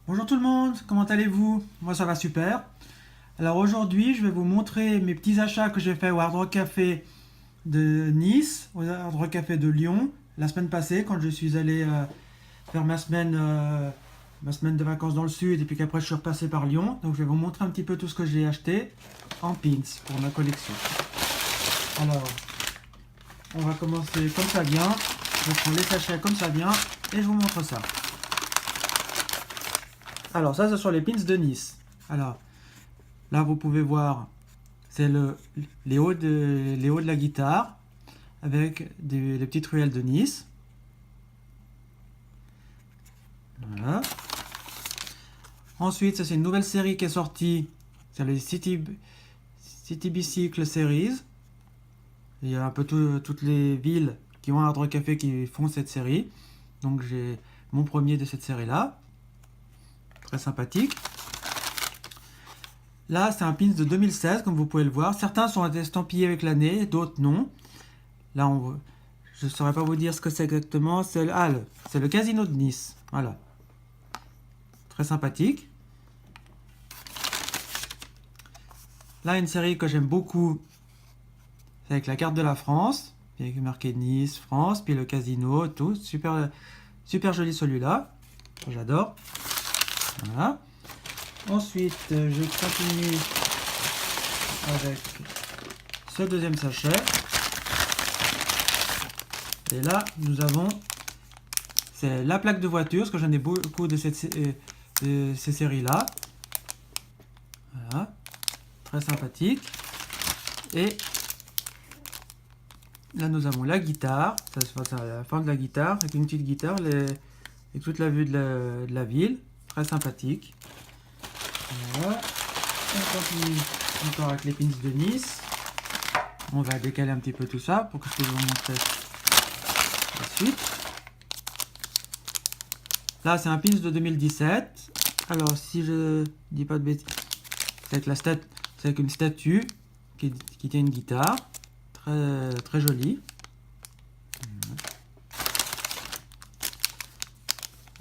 Bonjour tout le monde, comment allez-vous? Moi ça va super. Alors aujourd'hui je vais vous montrer mes petits achats que j'ai fait au Hard Rock Café de Nice, au Hard Rock Café de Lyon, la semaine passée quand je suis allé faire ma semaine de vacances dans le sud et puis qu'après je suis repassé par Lyon. Donc je vais vous montrer un petit peu tout ce que j'ai acheté en pins pour ma collection. Alors on va commencer comme ça vient, je prends les sachets comme ça vient et je vous montre ça. Alors ça ce sont les pins de Nice. Alors là, vous pouvez voir, c'est les hauts de la guitare avec les petites ruelles de Nice. Voilà. Ensuite, ça c'est une nouvelle série qui est sortie. C'est les City Bicycle Series. Il y a un peu toutes les villes qui ont un Hard Rock Café qui font cette série. Donc j'ai mon premier de cette série-là. Très sympathique. Là, c'est un pins de 2016, comme vous pouvez le voir. Certains sont estampillés avec l'année, d'autres non. Là, je ne saurais pas vous dire ce que c'est exactement. C'est le Casino de Nice. Voilà. Très sympathique. Là, une série que j'aime beaucoup. C'est avec la carte de la France. Avec marqué Nice, France, puis le casino, tout. Super, super joli celui-là. J'adore. Voilà. Ensuite, je continue avec ce deuxième sachet. Et là, nous avons, c'est la plaque de voiture, parce que j'en ai beaucoup de ces séries-là. Voilà, très sympathique. Et là, nous avons la guitare, ça se passe à la fin de la guitare, avec une petite guitare, avec toute la vue de la ville, très sympathique. Voilà. On continue encore avec les pins de Nice. On va décaler un petit peu tout ça pour que je puisse vous montrer la suite. Là, c'est un pins de 2017. Alors, si je dis pas de bêtises, c'est avec une statue qui tient une guitare. Très, très jolie.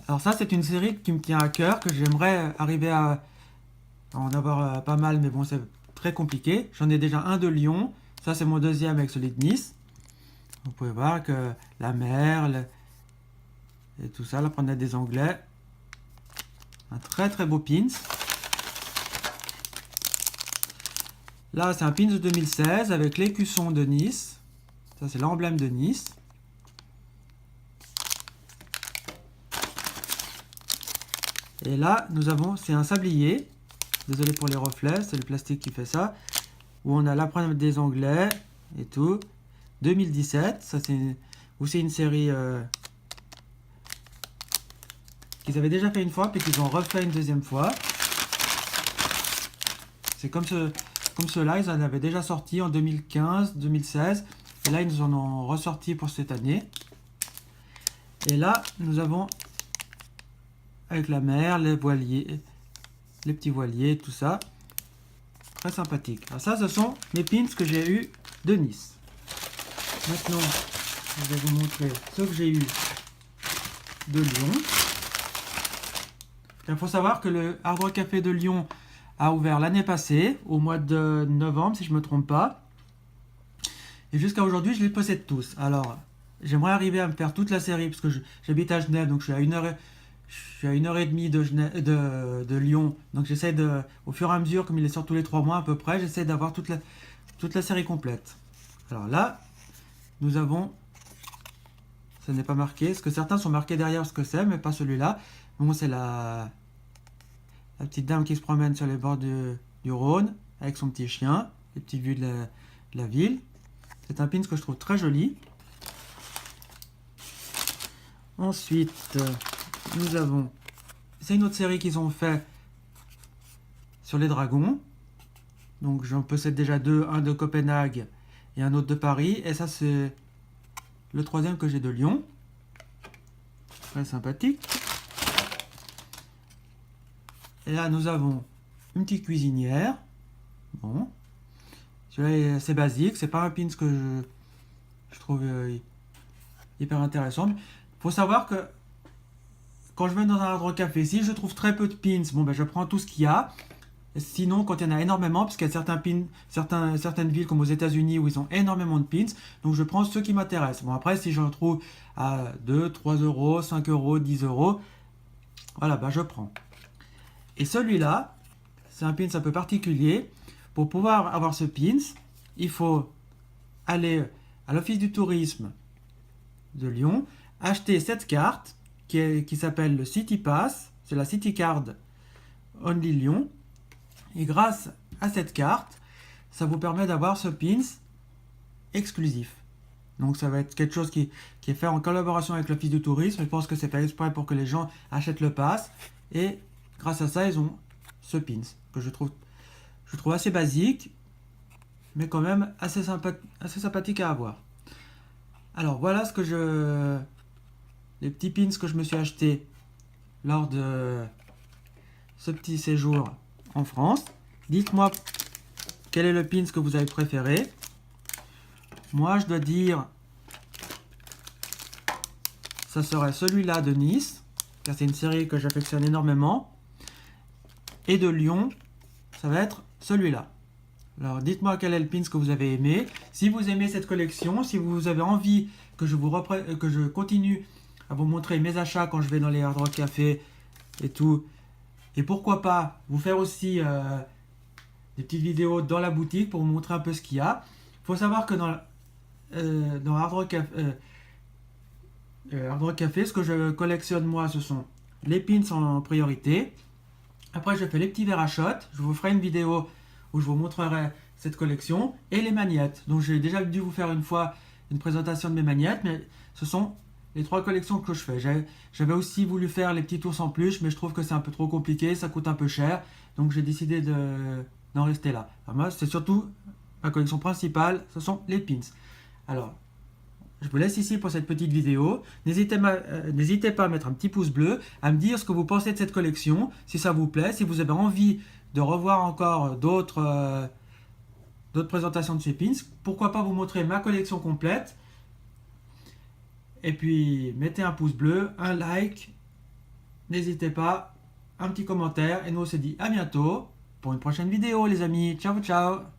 Alors ça, c'est une série qui me tient à cœur, que j'aimerais arriver à en avoir pas mal, mais bon, c'est très compliqué. J'en ai déjà un de Lyon. Ça, c'est mon deuxième avec celui de Nice. Vous pouvez voir que la mer et tout ça, la promenade des Anglais. Un très très beau pins. Là, c'est un pins de 2016 avec l'écusson de Nice. Ça, c'est l'emblème de Nice. Et là, c'est un sablier. Désolé pour les reflets, c'est le plastique qui fait ça. Où on a la promenade des Anglais et tout. 2017, ça c'est une série qu'ils avaient déjà fait une fois, puis qu'ils ont refait une deuxième fois. C'est comme ceux-là, ils en avaient déjà sorti en 2015, 2016. Et là, ils nous en ont ressorti pour cette année. Et là, nous avons avec la mer, les voiliers, les petits voiliers, tout ça. Très sympathique. Alors ça, ce sont les pins que j'ai eu de Nice. Maintenant, je vais vous montrer ce que j'ai eu de Lyon. Il faut savoir que le Hard Rock Café de Lyon a ouvert l'année passée, au mois de novembre, si je ne me trompe pas. Et jusqu'à aujourd'hui, je les possède tous. Alors, j'aimerais arriver à me faire toute la série, parce que j'habite à Genève, donc je suis à 1 heure et demie de Lyon. Donc j'essaie au fur et à mesure, comme il les sort tous les 3 mois à peu près, j'essaie d'avoir toute la série complète. Alors là, nous avons, ça n'est pas marqué, parce que certains sont marqués derrière ce que c'est, mais pas celui-là. Bon, c'est la petite dame qui se promène sur les bords du Rhône, avec son petit chien, les petites vues de la ville. C'est un pin que je trouve très joli. Ensuite, nous avons, c'est une autre série qu'ils ont fait sur les dragons. Donc j'en possède déjà deux, un de Copenhague et un autre de Paris. Et ça, c'est le troisième que j'ai de Lyon. Très sympathique. Et là, nous avons une petite cuisinière. Bon. Celui-là est assez basique. C'est pas un pins que je trouve hyper intéressant. Il faut savoir que quand je vais dans un Hard Rock Café, si je trouve très peu de pins, bon ben je prends tout ce qu'il y a. Sinon, quand il y en a énormément, parce qu'il y a certaines villes comme aux États-Unis où ils ont énormément de pins, donc je prends ceux qui m'intéressent. Bon, après, si j'en trouve à 2, 3 euros, 5 euros, 10 euros, voilà, bah je prends. Et celui-là, c'est un pins un peu particulier. Pour pouvoir avoir ce pins, il faut aller à l'Office du tourisme de Lyon, acheter cette carte qui s'appelle le City Pass, c'est la City Card Only Lyon. Et grâce à cette carte, ça vous permet d'avoir ce pins exclusif. Donc ça va être quelque chose qui est fait en collaboration avec l'Office du tourisme. Je pense que c'est fait exprès pour que les gens achètent le pass. Et grâce à ça, ils ont ce pins que je trouve assez basique, mais quand même assez sympathique à avoir. Alors voilà les petits pins que je me suis achetés lors de ce petit séjour en France. Dites-moi quel est le pins que vous avez préféré. Moi, je dois dire, ça serait celui-là de Nice, car c'est une série que j'affectionne énormément. Et de Lyon, ça va être celui-là. Alors, dites-moi quel est le pins que vous avez aimé. Si vous aimez cette collection, si vous avez envie que je continue à vous montrer mes achats quand je vais dans les Hard Rock Café et tout, et pourquoi pas vous faire aussi des petites vidéos dans la boutique pour vous montrer un peu ce qu'il y a. Il faut savoir que dans Hard Rock Café, ce que je collectionne moi, ce sont les pins en priorité. Après, je fais les petits verres à shot. Je vous ferai une vidéo où je vous montrerai cette collection. Et les magnettes. Donc, j'ai déjà dû vous faire une fois une présentation de mes magnettes, mais ce sont les 3 collections que je fais. J'avais aussi voulu faire les petits ours en peluche, mais je trouve que c'est un peu trop compliqué, ça coûte un peu cher. Donc, j'ai décidé d'en rester là. Alors, moi, c'est surtout ma collection principale, ce sont les pins. Alors, je vous laisse ici pour cette petite vidéo. N'hésitez pas à mettre un petit pouce bleu, à me dire ce que vous pensez de cette collection, si ça vous plaît, si vous avez envie de revoir encore d'autres présentations de ces pins. Pourquoi pas vous montrer ma collection complète. Et puis, mettez un pouce bleu, un like, n'hésitez pas, un petit commentaire. Et nous on se dit à bientôt pour une prochaine vidéo les amis. Ciao ciao.